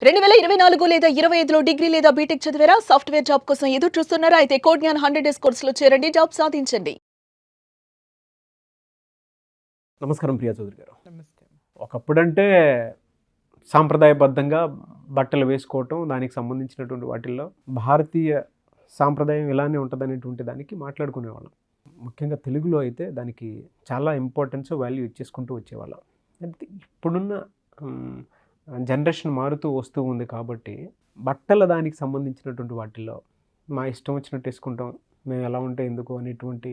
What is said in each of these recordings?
2024 లేదా 25లో డిగ్రీ లేదా బీటెక్ చదివారా? సాఫ్ట్‌వేర్ జాబ్ కోసం ఎదురు చూస్తున్నారా? అయితే కోడ్ జ్ఞాన్ 100 డేస్ కోర్సులో చేరండి. జాబ్ సాధించండి. నమస్కారం ప్రియా చౌదరి గారు. నమస్తే. ఒకప్పుడంటే సాంప్రదాయబద్ధంగా బట్టలు వేసుకోవటం, దానికి సంబంధించినటువంటి వాటిల్లో భారతీయ సాంప్రదాయం ఇలానే ఉంటుందనేటువంటి దానికి మాట్లాడుకునేవాళ్ళం. ముఖ్యంగా తెలుగులో అయితే దానికి చాలా ఇంపార్టెన్స్ వాల్యూ ఇచ్చేసుకుంటూ వచ్చేవాళ్ళం. అయితే ఇప్పుడున్న జనరేషన్ మారుతూ వస్తూ ఉంది కాబట్టి బట్టల దానికి సంబంధించినటువంటి వాటిల్లో మా ఇష్టం వచ్చినట్టు వేసుకుంటాం, మేము ఎలా ఉంటే ఎందుకు అనేటువంటి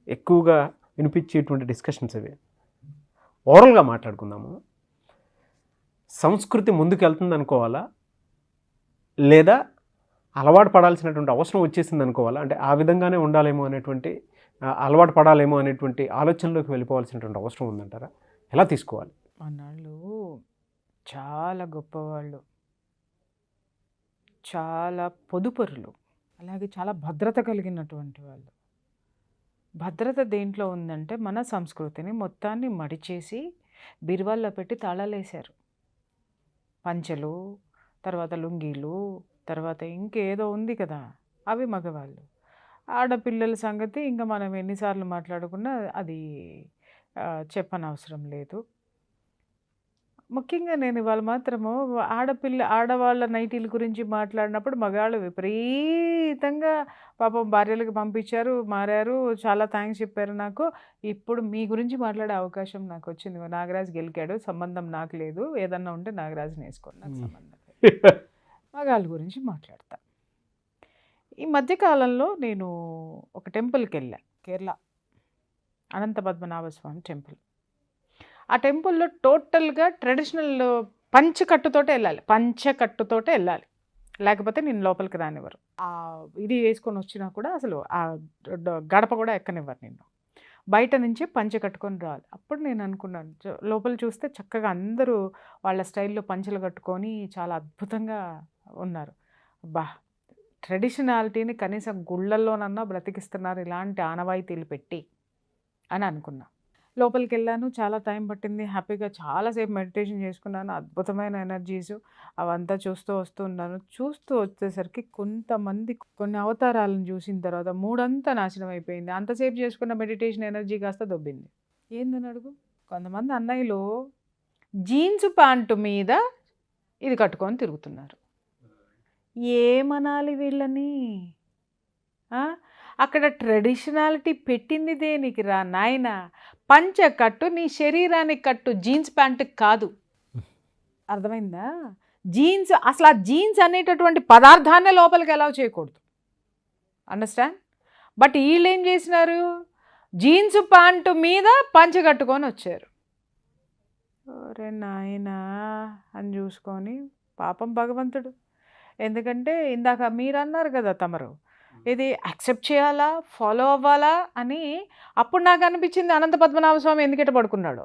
ఎక్కువగా వినిపించేటువంటి డిస్కషన్స్ అవి. ఓవరాల్గా మాట్లాడుకుందాము. సంస్కృతి ముందుకు వెళ్తుంది అనుకోవాలా, లేదా అలవాటు పడాల్సినటువంటి అవసరం వచ్చేసింది అనుకోవాలా? అంటే ఆ విధంగానే ఉండాలేమో అనేటువంటి, అలవాటు పడాలేమో అనేటువంటి ఆలోచనలోకి వెళ్ళిపోవాల్సినటువంటి అవసరం ఉందంటారా? ఎలా తీసుకోవాలి? మనాళ్ళు చాలా గొప్పవాళ్ళు, చాలా పొదుపరులు, అలాగే చాలా భద్రత కలిగినటువంటి వాళ్ళు. భద్రత దేంట్లో ఉందంటే మన సంస్కృతిని మొత్తాన్ని మడిచేసి బీరువాల్లో పెట్టి తాళాలేశారు. పంచెలు, తర్వాత లుంగీలు, తర్వాత ఇంకేదో ఉంది కదా, అవి మగవాళ్ళు. ఆడపిల్లల సంగతి ఇంకా మనం ఎన్నిసార్లు మాట్లాడుకున్నా అది చెప్పనవసరం లేదు. ముఖ్యంగా నేను ఇవాళ మాత్రము ఆడవాళ్ళ నైటీల గురించి మాట్లాడినప్పుడు మగాళ్ళు విపరీతంగా పాపం భార్యలకు పంపించారు, మారారు, చాలా థ్యాంక్స్ చెప్పారు నాకు. ఇప్పుడు మీ గురించి మాట్లాడే అవకాశం నాకు వచ్చింది. నాగరాజు గెలికాడు, సంబంధం నాకు లేదు, ఏదన్నా ఉంటే నాగరాజుని వేసుకోండి, నాకు సంబంధం లేదు. మగాళ్ళ గురించి మాట్లాడతా. ఈ మధ్యకాలంలో నేను ఒక టెంపుల్కి వెళ్ళా, కేరళ అనంత పద్మనాభ స్వామి టెంపుల్. ఆ టెంపుల్లో టోటల్గా ట్రెడిషనల్ పంచకట్టుతోటే వెళ్ళాలి, లేకపోతే నేను లోపలికి రానివ్వరు. ఇది వేసుకొని వచ్చినా కూడా అసలు ఆ గడప కూడా ఎక్కనివ్వరు నిన్ను. బయట నుంచే పంచె కట్టుకొని రావాలి. అప్పుడు నేను అనుకున్నాను, లోపల చూస్తే చక్కగా అందరూ వాళ్ళ స్టైల్లో పంచెలు కట్టుకొని చాలా అద్భుతంగా ఉన్నారు. బా, ట్రెడిషనాలిటీని కనీసం గుళ్ళల్లోనన్నా బ్రతికిస్తున్నారు ఇలాంటి ఆనవాయితీలు పెట్టి అని అనుకున్నా. లోపలికి వెళ్ళాను, చాలా టైం పట్టింది. హ్యాపీగా చాలాసేపు మెడిటేషన్ చేసుకున్నాను. అద్భుతమైన ఎనర్జీస్ అవంతా చూస్తూ వచ్చేసరికి కొంతమంది కొన్ని అవతారాలను చూసిన తర్వాత మూడంతా నాశనం అయిపోయింది. అంతసేపు చేసుకున్న మెడిటేషన్ ఎనర్జీ కాస్త దొబ్బింది. ఏందని అడుగు. కొంతమంది అన్నయ్యలు జీన్స్ ప్యాంటు మీద ఇది కట్టుకొని తిరుగుతున్నారు. ఏమనాలి వీళ్ళని? అక్కడ ట్రెడిషనాలిటీ పెట్టింది దేనికి రా నాయన? పంచ కట్టు, నీ శరీరానికి కట్టు, జీన్స్ ప్యాంటుకి కాదు. అర్థమైందా? జీన్స్, అసలు ఆ జీన్స్ అనేటటువంటి పదార్థాన్నే లోపలికి అలౌ చేయకూడదు. అండర్స్టాండ్? బట్ వీళ్ళు ఏం చేసినారు, జీన్స్ ప్యాంటు మీద పంచ కట్టుకొని వచ్చారు. ఒరే నాయనా అని చూసుకొని పాపం భగవంతుడు. ఎందుకంటే ఇందాక మీరు అన్నారు కదా తమరు, ఇది యాక్సెప్ట్ చేయాలా, ఫాలో అవ్వాలా అని. అప్పుడు నాకు అనిపించింది అనంత పద్మనాభ స్వామి ఎందుకంటే పడుకున్నాడు,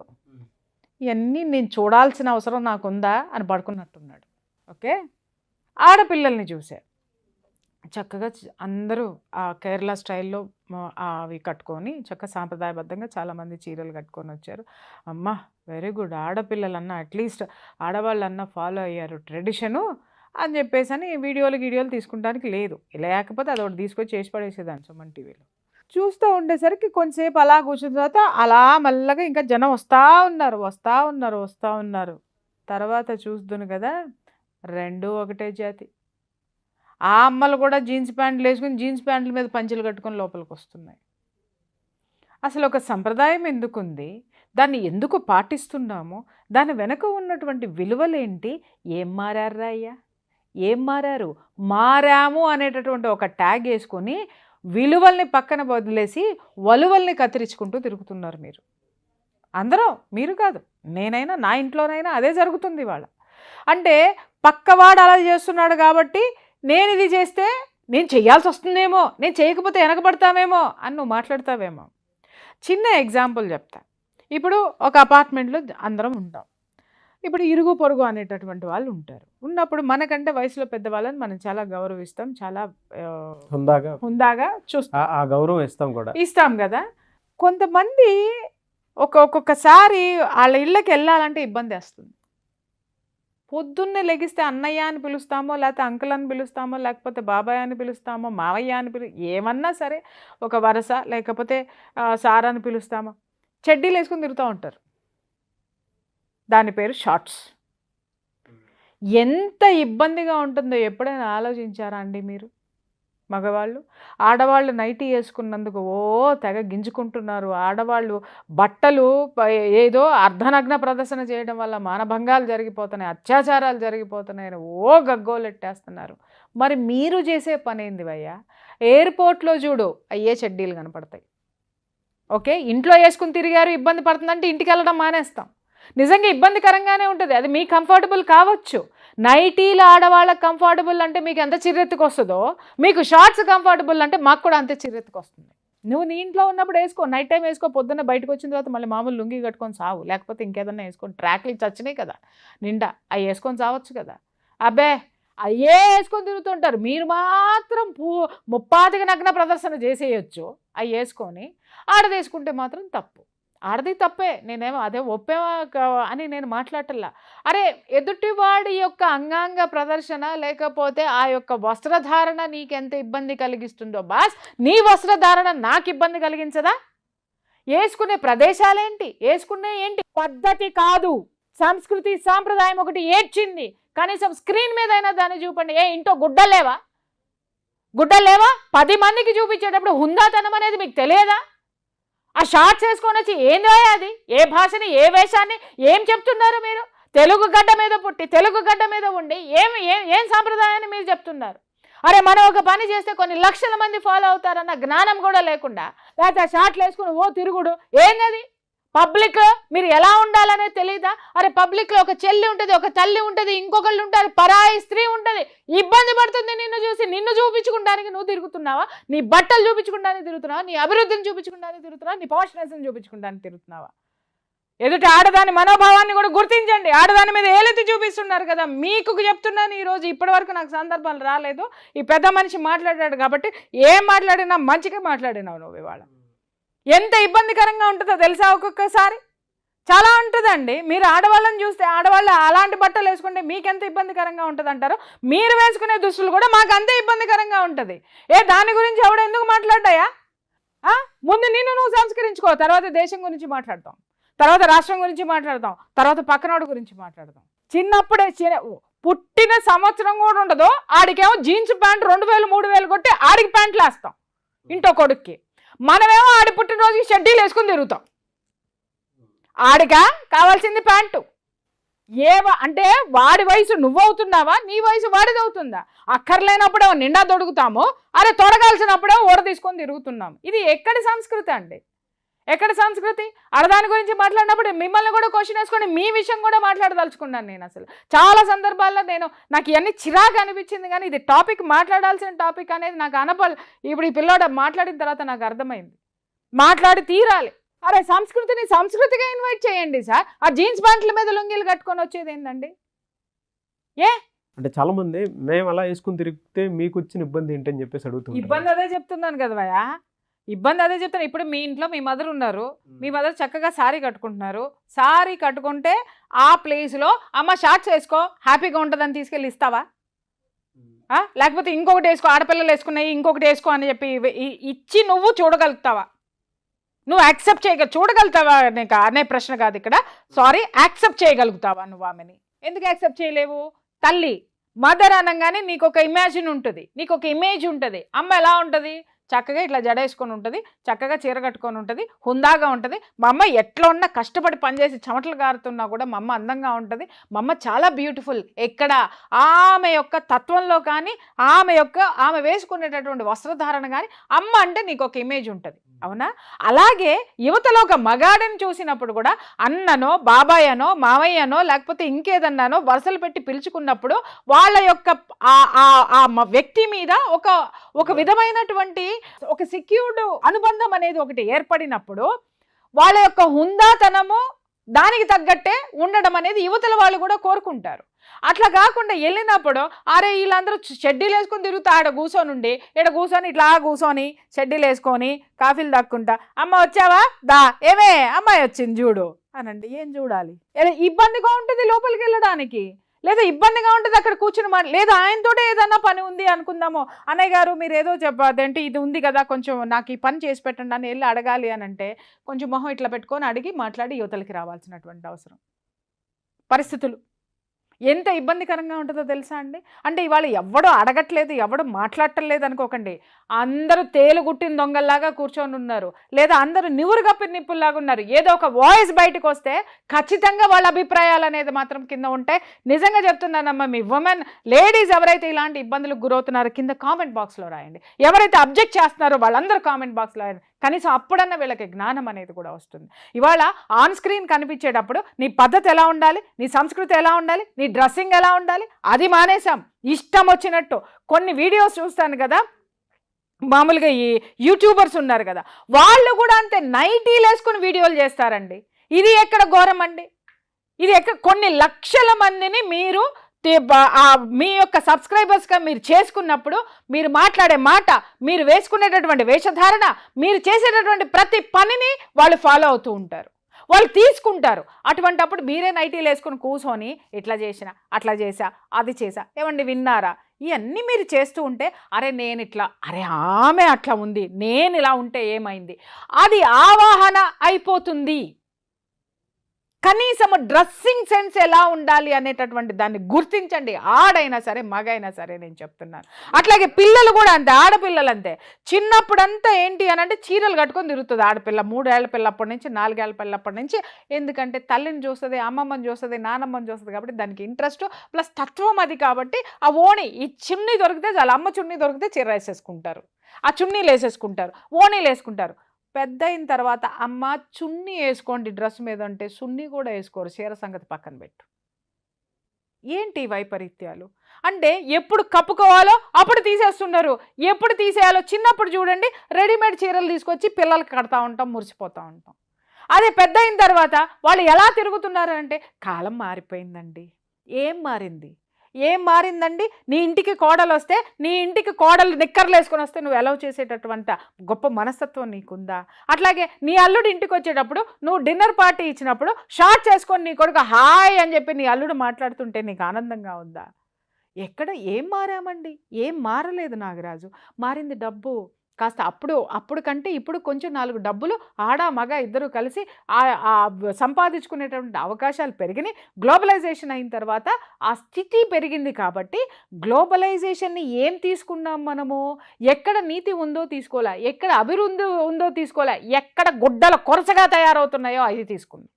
ఇవన్నీ నేను చూడాల్సిన అవసరం నాకుందా అని పడుకున్నట్టున్నాడు. ఓకే. ఆడపిల్లల్ని చూసా, చక్కగా అందరూ ఆ కేరళ స్టైల్లో అవి కట్టుకొని చక్కగా సాంప్రదాయబద్ధంగా చాలామంది చీరలు కట్టుకొని వచ్చారు. అమ్మ వెరీ గుడ్, ఆడపిల్లలన్నా అట్లీస్ట్ ఆడవాళ్ళన్నా ఫాలో అయ్యారు ట్రెడిషను అని చెప్పేసి అని వీడియోలు తీసుకుంటానికి లేదు. లేకపోతే అది ఒకటి తీసుకొచ్చి చేసి పడేసేదాన్ని సుమన్ టీవీలో. చూస్తూ ఉండేసరికి కొంచెంసేపు అలా కూర్చున్న తర్వాత అలా మెల్లగా ఇంకా జనం వస్తూ ఉన్నారు. తర్వాత చూస్తును కదా, రెండు ఒకటే జాతి. ఆ అమ్మలు కూడా జీన్స్ ప్యాంట్లు వేసుకుని జీన్స్ ప్యాంట్ల మీద పంచెలు కట్టుకొని లోపలికి వస్తున్నాయి. అసలు ఒక సంప్రదాయం ఎందుకుంది, దాన్ని ఎందుకు పాటిస్తున్నాము, దాని వెనక ఉన్నటువంటి విలువలేంటి? ఏం మారారా అయ్యా, ఏం మారారు? మారాము అనేటటువంటి ఒక ట్యాగ్ వేసుకొని విలువల్ని పక్కన వదిలేసి వలువల్ని కత్తిరించుకుంటూ తిరుగుతున్నారు మీరు అందరూ. మీరు కాదు, నేనైనా నా ఇంట్లోనైనా అదే జరుగుతుంది ఇవాళ. అంటే పక్కవాడు అలా చేస్తున్నాడు కాబట్టి నేను ఇది చేస్తే నేను చేయాల్సి వస్తుందేమో, నేను చేయకపోతే వెనకబడతామేమో అని నువ్వు మాట్లాడతావేమో. చిన్న ఎగ్జాంపుల్ చెప్తా. ఇప్పుడు ఒక అపార్ట్మెంట్లో అందరం ఉంటాం. ఇప్పుడు ఇరుగు పొరుగు అనేటటువంటి వాళ్ళు ఉంటారు. ఉన్నప్పుడు మనకంటే వయసులో పెద్దవాళ్ళని మనం చాలా గౌరవిస్తాం, చాలా హుందాగా చూస్తాం, ఆ గౌరవం ఇస్తాం కదా. కొంతమంది ఒక్కొక్కసారి వాళ్ళ ఇళ్ళకి వెళ్ళాలంటే ఇబ్బంది వస్తుంది. పొద్దున్నే లెగిస్తే అన్నయ్య అని పిలుస్తామో, లేకపోతే అంకుల్ అని పిలుస్తామో, లేకపోతే బాబాయ్ అని పిలుస్తామో, మావయ్య అని ఏమన్నా సరే ఒక వరస, లేకపోతే సార్ అని పిలుస్తామో, చెడ్డీలు వేసుకుని తిరుగుతూ ఉంటారు. దాని పేరు షార్ట్స్. ఎంత ఇబ్బందిగా ఉంటుందో ఎప్పుడైనా ఆలోచించారా అండి మీరు? మగవాళ్ళు, ఆడవాళ్ళు నైటీ వేసుకున్నందుకు తెగ గింజుకుంటున్నారు. ఆడవాళ్ళు బట్టలు ఏదో అర్ధనగ్న ప్రదర్శన చేయడం వల్ల మానభంగాలు జరిగిపోతున్నాయి, అత్యాచారాలు జరిగిపోతున్నాయని గగ్గోలెట్టేస్తున్నారు. మరి మీరు చేసే పని ఏంది భయ్యా? ఎయిర్పోర్ట్లో చూడు అయ్యే చెడ్డీలు కనపడతాయి. ఓకే, ఇంట్లో వేసుకుని తిరిగారు, ఇబ్బంది పడుతుందంటే ఇంటికి వెళ్ళడం మానేస్తాం. నిజంగా ఇబ్బందికరంగానే ఉంటుంది, అది మీకు కంఫర్టబుల్ కావచ్చు. నైటీలు ఆడవాళ్ళకి కంఫర్టబుల్ అంటే మీకు ఎంత చిర్రెత్తుకు వస్తుందో, మీకు షార్ట్స్ కంఫర్టబుల్ అంటే మాకు కూడా అంతే చిర్రెత్తుకు వస్తుంది. నువ్వు నీ ఇంట్లో ఉన్నప్పుడు వేసుకో, నైట్ టైం వేసుకో, పొద్దున్న బయటకు వచ్చిన తర్వాత మళ్ళీ మామూలు లుంగి కట్టుకొని సావు, లేకపోతే ఇంకేదన్నా వేసుకొని, ట్రాక్లు చచ్చినాయి కదా నిండా, అవి వేసుకొని సావచ్చు కదా. అబ్బే అయ్యే వేసుకొని తిరుగుతుంటారు. మీరు మాత్రం ముప్పాతికి నగ్న ప్రదర్శన చేసేయచ్చు అవి వేసుకొని. ఆడది వేసుకుంటే మాత్రం తప్పు. ఆడది తప్పే, నేనేమో అదే ఒప్పేమా అని నేను మాట్లాడటల్లా. అరే, ఎదుటివాడి యొక్క అంగాంగ ప్రదర్శన లేకపోతే ఆ యొక్క వస్త్రధారణ నీకెంత ఇబ్బంది కలిగిస్తుందో బాస్, నీ వస్త్రధారణ నాకు ఇబ్బంది కలిగించదా? వేసుకునే ప్రదేశాలేంటి, వేసుకునే ఏంటి పద్ధతి కాదు. సంస్కృతి సాంప్రదాయం ఒకటి ఏడ్చింది, కనీసం స్క్రీన్ మీద అయినా దాన్ని చూపండి. ఇంట్లో గుడ్డలేవా? 10 మందికి చూపించేటప్పుడు హుందాతనం అనేది మీకు తెలియదా? ఆ షార్ట్స్ వేసుకొని వచ్చి ఏందో అది, ఏ భాషని, ఏ వేషాన్ని, ఏం చెప్తున్నారు మీరు? తెలుగు గడ్డ మీద పుట్టి తెలుగు గడ్డ మీద ఉండి ఏం సాంప్రదాయాన్ని మీరు చెప్తున్నారు? అరే, మనం ఒక పని చేస్తే కొన్ని లక్షల మంది ఫాలో అవుతారన్న జ్ఞానం కూడా లేకుండా, లేకపోతే ఆ షార్ట్లు వేసుకుని తిరుగుడు ఏంది? పబ్లిక్లో మీరు ఎలా ఉండాలనేది తెలియదా? అరే, పబ్లిక్లో ఒక చెల్లి ఉంటుంది, ఒక తల్లి ఉంటుంది, ఇంకొకళ్ళు ఉంటారు, పరాయి స్త్రీ ఉంటుంది, ఇబ్బంది పడుతుంది నిన్ను చూసి. నిన్ను చూపించుకోవడానికి నువ్వు తిరుగుతున్నావా? నీ బట్టలు చూపించుకోవడానికి తిరుగుతున్నావా? నీ అభివృద్ధిని చూపించుకోవడానికి తిరుగుతున్నావా? నీ పాష్నెస్ని చూపించుకోవడానికి తిరుగుతున్నావా? ఎదుటి ఆడదాని మనోభావాన్ని కూడా గుర్తించండి. ఆడదాని మీద ఏలెత్తి చూపిస్తున్నారు కదా. మీకు చెప్తున్నాను ఈరోజు, ఇప్పటివరకు నాకు సందర్భాలు రాలేదు. ఈ పెద్ద మనిషి మాట్లాడాడు కాబట్టి ఏం మాట్లాడినా మంచిగా మాట్లాడినావు నువ్వు. ఇవాళ ఎంత ఇబ్బందికరంగా ఉంటుందో తెలుసా? ఒక్కొక్కసారి చాలా ఉంటుందండి. మీరు ఆడవాళ్ళని చూస్తే, ఆడవాళ్ళు అలాంటి బట్టలు వేసుకుంటే మీకెంత ఇబ్బందికరంగా ఉంటుంది అంటారు. మీరు వేసుకునే దుస్తులు కూడా మాకు అంతే ఇబ్బందికరంగా ఉంటుంది. దాని గురించి ఎవడు ఎందుకు మాట్లాడ్డాయా? ముందు నిన్ను నువ్వు సంస్కరించుకో, తర్వాత దేశం గురించి మాట్లాడతాం, తర్వాత రాష్ట్రం గురించి మాట్లాడతాం, తర్వాత పక్కనోడు గురించి మాట్లాడతాం. చిన్నప్పుడే పుట్టిన సంవత్సరం కూడా ఉండదు ఆడికేమో జీన్స్ ప్యాంట్ 2000 3000 కొట్టి ఆడికి ప్యాంట్లు వేస్తాం ఇంటో కొడుక్కి. మనమేమో ఆడి పుట్టినరోజుకి షెడ్డీలు వేసుకుని తిరుగుతాం. ఆడిగా కావాల్సింది ప్యాంటు. అంటే వాడి వయసు నువ్వవుతున్నావా, నీ వయసు వాడిది అవుతుందా? అక్కర్లేనప్పుడేమో నిండా దొడుకుతాము, అరే తొడగాల్సినప్పుడేమో ఓడ తీసుకొని తిరుగుతున్నాము. ఇది ఎక్కడి సంస్కృతి అండి? ఎక్కడ సంస్కృతి? అరదాని గురించి మాట్లాడినప్పుడు మిమ్మల్ని కూడా క్వశ్చన్ వేసుకొని మీ విషయం కూడా మాట్లాడదలుచుకున్నాను నేను. అసలు చాలా సందర్భాల్లో నాకు ఇవన్నీ చిరాకు అనిపించింది, కానీ ఇది టాపిక్, మాట్లాడాల్సిన టాపిక్ అనేది నాకు ఇప్పుడు ఈ పిల్లోడు మాట్లాడిన తర్వాత నాకు అర్థమైంది. మాట్లాడి తీరాలి. అరే, సంస్కృతిగా ఇన్వైట్ చేయండి సార్. ఆ జీన్స్ ప్యాంట్ల మీద లుంగీలు కట్టుకొని వచ్చేది ఏంటండి? అంటే చాలా మంది మేము అలా వేసుకుని తిరిగితే మీకు వచ్చిన ఇబ్బంది ఏంటని చెప్పేసి అడుగుతుంది. ఇబ్బంది అదే చెప్తున్నాను కదా భయ్యా, ఇబ్బంది అదే చెప్తాను. ఇప్పుడు మీ ఇంట్లో మీ మదర్ ఉన్నారు, మీ మదర్ చక్కగా శారీ కట్టుకుంటున్నారు. శారీ కట్టుకుంటే ఆ ప్లేస్లో అమ్మ షార్ట్స్ వేసుకో హ్యాపీగా ఉంటుందని తీసుకెళ్ళి ఇస్తావా? లేకపోతే ఇంకొకటి వేసుకో, ఆడపిల్లలు వేసుకున్నాయి ఇంకొకటి వేసుకో అని చెప్పి ఇచ్చి నువ్వు చూడగలుగుతావా? నువ్వు యాక్సెప్ట్ చూడగలుగుతావా అనే ప్రశ్న కాదు ఇక్కడ. సారీ, యాక్సెప్ట్ చేయగలుగుతావా నువ్వు ఆమెని? ఎందుకు యాక్సెప్ట్ చేయలేవు? తల్లి, మదర్ అనగానే నీకు ఒక ఇమాజిన్ ఉంటుంది, నీకు ఒక ఇమేజ్ ఉంటుంది. అమ్మ ఎలా ఉంటుంది? చక్కగా ఇట్లా జడేసుకొని ఉంటుంది, చక్కగా చీర కట్టుకొని ఉంటుంది, హుందాగా ఉంటుంది. మా అమ్మ ఎట్లా ఉన్నా కష్టపడి పనిచేసి చెమటలు గారుతున్నా కూడా మా అమ్మ అందంగా ఉంటుంది. మా అమ్మ చాలా బ్యూటిఫుల్. ఎక్కడ ఆమె యొక్క తత్వంలో కానీ, ఆమె వేసుకునేటటువంటి వస్త్రధారణ కానీ, అమ్మ అంటే నీకు ఒక ఇమేజ్ ఉంటుంది, అవునా? అలాగే యువతలో ఒక మగాడిని చూసినప్పుడు కూడా అన్ననో, బాబాయనో, మావయ్యనో, లేకపోతే ఇంకేదన్నానో వరుసలు పెట్టి పిలుచుకున్నప్పుడు వాళ్ళ యొక్క ఆ వ్యక్తి మీద ఒక విధమైనటువంటి ఒక సెక్యూర్డ్ అనుబంధం అనేది ఒకటి ఏర్పడినప్పుడు వాళ్ళ యొక్క హుందాతనము దానికి తగ్గట్టే ఉండడం అనేది యువతల వాళ్ళు కూడా కోరుకుంటారు. అట్లా కాకుండా వెళ్ళినప్పుడు అరే వీళ్ళందరూ షెడ్డీలు వేసుకొని తిరుగుతా, ఆడ కూర్చొని ఇట్లా కూర్చొని షెడ్డీలు వేసుకొని కాఫీలు దక్కుంటా, అమ్మ వచ్చావా, దా ఏమే అమ్మాయి వచ్చింది చూడు అనండి. ఏం చూడాలి? ఇబ్బందిగా ఉంటుంది లోపలికి వెళ్ళడానికి. లేదా ఇబ్బందిగా ఉంటుంది అక్కడ కూర్చుని లేదా ఆయనతోటే ఏదన్నా పని ఉంది అనుకుందాము, అన్నయ్య గారు మీరు ఏదో చెప్పాదంటే ఇది ఉంది కదా కొంచెం నాకు ఈ పని చేసి పెట్టండి అని వెళ్ళి అడగాలి అని అంటే కొంచెం మొహం ఇట్లా పెట్టుకొని అడిగి మాట్లాడి యువతలకి రావాల్సినటువంటి అవసరం. పరిస్థితులు ఎంత ఇబ్బందికరంగా ఉంటుందో తెలుసా అండి. అంటే ఇవాళ ఎవడో అడగట్లేదు, ఎవడో మాట్లాడటం లేదు అనుకోకండి, అందరూ తేలుగుట్టిన దొంగల్లాగా కూర్చొని ఉన్నారు, లేదా అందరూ నివురు కప్పిన నిప్పుల్లాగా ఉన్నారు. ఏదో ఒక వాయిస్ బయటకు వస్తే ఖచ్చితంగా వాళ్ళ అభిప్రాయాలు అనేది మాత్రం కింద ఉంటాయి. నిజంగా చెప్తున్నానమ్మా, మీ ఉమెన్ లేడీస్ ఎవరైతే ఇలాంటి ఇబ్బందులకు గురవుతున్నారో కింద కామెంట్ బాక్స్లో రాయండి. ఎవరైతే అబ్జెక్ట్ చేస్తున్నారో వాళ్ళందరూ కామెంట్ బాక్స్లో రాయండి. కనీసం అప్పుడన్నా వీళ్ళకి జ్ఞానం అనేది కూడా వస్తుంది. ఇవాళ ఆన్ స్క్రీన్ కనిపించేటప్పుడు నీ పద్ధతి ఎలా ఉండాలి, నీ సంస్కృతి ఎలా ఉండాలి, నీ డ్రెస్సింగ్ ఎలా ఉండాలి, అది మానేసాం. ఇష్టం వచ్చినట్టు కొన్ని వీడియోస్ చూస్తాను కదా, మామూలుగా ఈ యూట్యూబర్స్ ఉన్నారు కదా, వాళ్ళు కూడా అంతే నైటీలు వేసుకుని వీడియోలు చేస్తారండి. ఇది ఎక్కడ ఘోరం అండి, ఇది ఎక్కడ? కొన్ని లక్షల మందిని మీరు మీ యొక్క సబ్స్క్రైబర్స్గా మీరు చేసుకున్నప్పుడు మీరు మాట్లాడే మాట, మీరు వేసుకునేటటువంటి వేషధారణ, మీరు చేసేటటువంటి ప్రతి పనిని వాళ్ళు ఫాలో అవుతూ ఉంటారు, వాళ్ళు తీసుకుంటారు. అటువంటప్పుడు మీరే నైటీలు వేసుకుని కూర్చొని ఇట్లా చేసిన, అట్లా చేసా, అది చేసా, ఏమండి విన్నారా, ఇవన్నీ మీరు చేస్తూ ఉంటే అరే నేను ఇట్లా, అరే ఆమె అట్లా ఉంది, నేను ఇలా ఉంటే ఏమైంది, అది ఆవాహన అయిపోతుంది. కనీసం డ్రెస్సింగ్ సెన్స్ ఎలా ఉండాలి అనేటటువంటి దాన్ని గుర్తించండి. ఆడైనా సరే మగైనా సరే నేను చెప్తున్నాను. అట్లాగే పిల్లలు కూడా అంతే, ఆడపిల్లలు అంతే. చిన్నప్పుడంతా ఏంటి అని అంటే చీరలు కట్టుకొని తిరుగుతుంది ఆడపిల్ల, 3 ఏళ్ల పిల్లప్పటి నుంచి 4 ఏళ్ల పిల్లప్పటి నుంచి. ఎందుకంటే తల్లిని చూస్తుంది, అమ్మమ్మని చూస్తుంది, నానమ్మని చూస్తుంది, కాబట్టి దానికి ఇంట్రెస్ట్ ప్లస్ తత్వం అది. కాబట్టి ఆ ఓణి, ఈ చున్నీ దొరికితే చాలా, అమ్మ చున్నీ దొరికితే చీర వేసేసుకుంటారు, ఆ చున్నీలు వేసేసుకుంటారు, ఓణీలు వేసుకుంటారు. పెద్ద అయిన తర్వాత అమ్మ చున్నీ వేసుకోండి డ్రెస్ మీద అంటే చున్నీ కూడా వేసుకోరు, చీర సంగతి పక్కన పెట్టు. ఏంటి వైపరీత్యాలు అంటే? ఎప్పుడు కప్పుకోవాలో అప్పుడు తీసేస్తున్నారు, ఎప్పుడు తీసేయాలో. చిన్నప్పుడు చూడండి రెడీమేడ్ చీరలు తీసుకొచ్చి పిల్లలకి కడతా ఉంటాం, మురిసిపోతూ ఉంటాం. అదే పెద్ద అయిన తర్వాత వాళ్ళు ఎలా తిరుగుతున్నారు అంటే కాలం మారిపోయిందండి. ఏం మారింది? ఏం మారిందండి? నీ ఇంటికి కోడలు వస్తే, నీ ఇంటికి కోడలు నిక్కర్లు వేసుకొని వస్తే నువ్వు ఎలా చేసేటటువంటి గొప్ప మనస్తత్వం నీకుందా? అట్లాగే నీ అల్లుడు ఇంటికి వచ్చేటప్పుడు నువ్వు డిన్నర్ పార్టీ ఇచ్చినప్పుడు షార్ట్ చేసుకొని నీ కొడుకు హాయ్ అని చెప్పి నీ అల్లుడు మాట్లాడుతుంటే నీకు ఆనందంగా ఉందా? ఎక్కడ ఏం మారామండి? ఏం మారలేదు నాగరాజు. మారింది డబ్బు. కాస్త అప్పుడు కంటే ఇప్పుడు కొంచెం 4 డబ్బులు ఆడ మగ ఇద్దరు కలిసి సంపాదించుకునేటువంటి అవకాశాలు పెరిగినాయి. గ్లోబలైజేషన్ అయిన తర్వాత ఆ స్థితి పెరిగింది. కాబట్టి గ్లోబలైజేషన్ని ఏం తీసుకున్నాం మనము? ఎక్కడ నీతి ఉందో తీసుకోలే, ఎక్కడ అభివృద్ధి ఉందో తీసుకోలే, ఎక్కడ గుడ్డల కొరసగా తయారవుతున్నాయో అది తీసుకుందాం.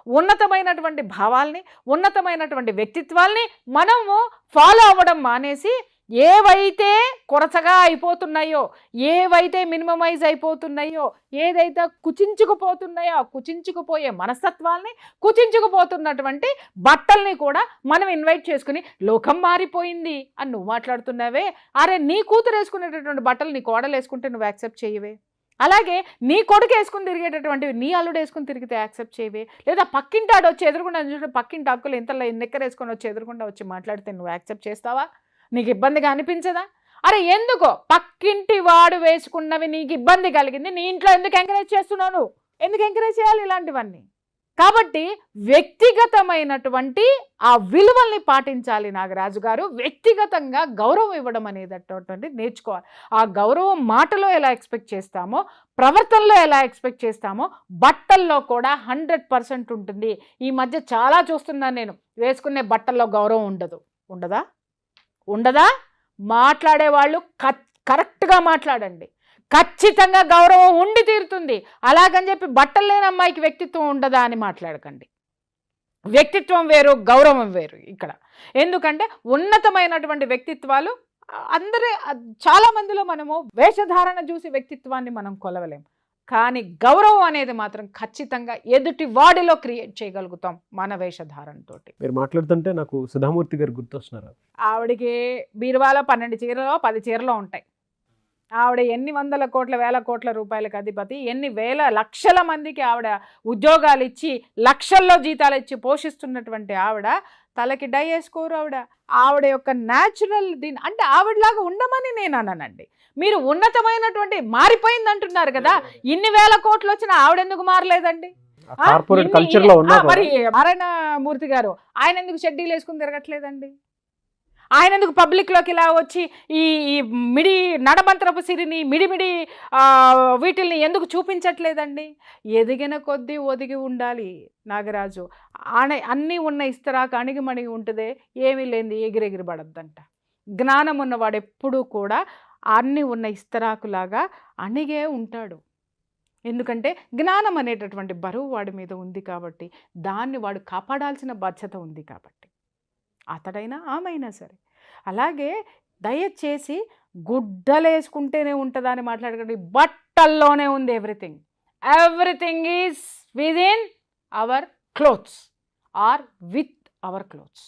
ఉన్నతమైనటువంటి భావాల్ని, ఉన్నతమైనటువంటి వ్యక్తిత్వాల్ని మనము ఫాలో అవ్వడం మానేసి ఏవైతే కొరచగా అయిపోతున్నాయో, ఏవైతే మినిమమైజ్ అయిపోతున్నాయో, ఏదైతే కుచించుకుపోతున్నాయో, కుచించుకుపోయే మనస్తత్వాల్ని, కుచించుకుపోతున్నటువంటి బట్టల్ని కూడా మనం ఇన్వైట్ చేసుకుని లోకం మారిపోయింది అని నువ్వు మాట్లాడుతున్నావే. అరే నీ కూతురు వేసుకునేటటువంటి బట్టలు నీ కోడలు వేసుకుంటే నువ్వు యాక్సెప్ట్ చేయవే. అలాగే నీ కొడుకు వేసుకుని తిరిగేటటువంటివి నీ అల్లుడు వేసుకుని తిరిగితే యాక్సెప్ట్ చేయవే. లేదా పక్కింటాడు వచ్చి ఎదురుకుండా చూసి పక్కింటి హక్కులు ఇంతలో నిక్కర వేసుకొని వచ్చి ఎదురుకుండా వచ్చి మాట్లాడితే నువ్వు యాక్సెప్ట్ చేస్తావా? నీకు ఇబ్బందిగా అనిపించదా? అరే ఎందుకో పక్కింటి వాడు వేసుకున్నవి నీకు ఇబ్బంది కలిగింది, నీ ఇంట్లో ఎందుకు ఎంకరేజ్ చేస్తున్నావు? నువ్వు ఎందుకు ఎంకరేజ్ చేయాలి ఇలాంటివన్నీ? కాబట్టి వ్యక్తిగతమైనటువంటి ఆ విలువల్ని పాటించాలి నాగరాజు గారు. వ్యక్తిగతంగా గౌరవం ఇవ్వడం అనేటటువంటి నేర్చుకోవాలి. ఆ గౌరవం మాటలో ఎలా ఎక్స్పెక్ట్ చేస్తామో, ప్రవర్తనలో ఎలా ఎక్స్పెక్ట్ చేస్తామో, బట్టల్లో కూడా 100% ఉంటుంది. ఈ మధ్య చాలా చూస్తున్నాను నేను, వేసుకునే బట్టల్లో గౌరవం ఉండదా? మాట్లాడేవాళ్ళు కరెక్ట్గా మాట్లాడండి. ఖచ్చితంగా గౌరవం ఉండి తీరుతుంది. అలాగని చెప్పి బట్టలు లేని అమ్మాయికి వ్యక్తిత్వం ఉండదా అని మాట్లాడకండి. వ్యక్తిత్వం వేరు, గౌరవం వేరు ఇక్కడ. ఎందుకంటే ఉన్నతమైనటువంటి వ్యక్తిత్వాలు చాలా మందిలో మనము వేషధారణ చూసి వ్యక్తిత్వాన్ని మనం కొలవలేం. కానీ గౌరవం అనేది మాత్రం ఖచ్చితంగా ఎదుటి వాడిలో క్రియేట్ చేయగలుగుతాం మన వేషధారణతో. మీరు మాట్లాడుతుంటే నాకు సుధామూర్తి గారు గుర్తొస్తున్నారు. ఆవిడికి బీరువాలో 12 చీరలో 10 చీరలో ఉంటాయి. ఆవిడ ఎన్ని వందల కోట్ల వేల కోట్ల రూపాయలకు అధిపతి, ఎన్ని వేల లక్షల మందికి ఆవిడ ఉద్యోగాలు ఇచ్చి లక్షల్లో జీతాలు ఇచ్చి పోషిస్తున్నటువంటి ఆవిడ తలకి డై వేసుకోరు. ఆవిడ యొక్క న్యాచురల్ దీని అంటే ఆవిడలాగా ఉండమని నేను అన్నానండి. మీరు ఉన్నతమైనటువంటి మారిపోయింది అంటున్నారు కదా, ఇన్ని వేల కోట్లు వచ్చినా ఆవిడెందుకు మారలేదండి? కార్పొరేట్ కల్చర్ లో ఉన్నా మరి నారాయణమూర్తి గారు ఆయన ఎందుకు షెడ్యూల్ వేసుకుని తిరగట్లేదండి? ఆయన ఎందుకు పబ్లిక్లోకి ఇలా వచ్చి ఈ ఈ మిడి నడమంత్రపు సిరిని మిడిమిడి వీటిల్ని ఎందుకు చూపించట్లేదండి? ఎదిగిన కొద్దీ ఒదిగి ఉండాలి నాగరాజు. అన్నీ ఉన్న ఇస్తరాకు అణిగిమణిగి ఉంటుందే, ఏమీ లేనిది ఎగిరెగిరి పడద్దంట. జ్ఞానం ఉన్నవాడు ఎప్పుడూ కూడా అన్నీ ఉన్న ఇస్తరాకులాగా అణిగే ఉంటాడు. ఎందుకంటే జ్ఞానం అనేటటువంటి బరువు వాడి మీద ఉంది కాబట్టి, దాన్ని వాడు కాపాడాల్సిన బాధ్యత ఉంది కాబట్టి, అతడైనా ఆమైనా సరే. అలాగే దయచేసి గుడ్డలేసుకుంటేనే ఉంటుందా అని మాట్లాడకండి. బట్టల్లోనే ఉంది everything. Everything is within our clothes or with our clothes.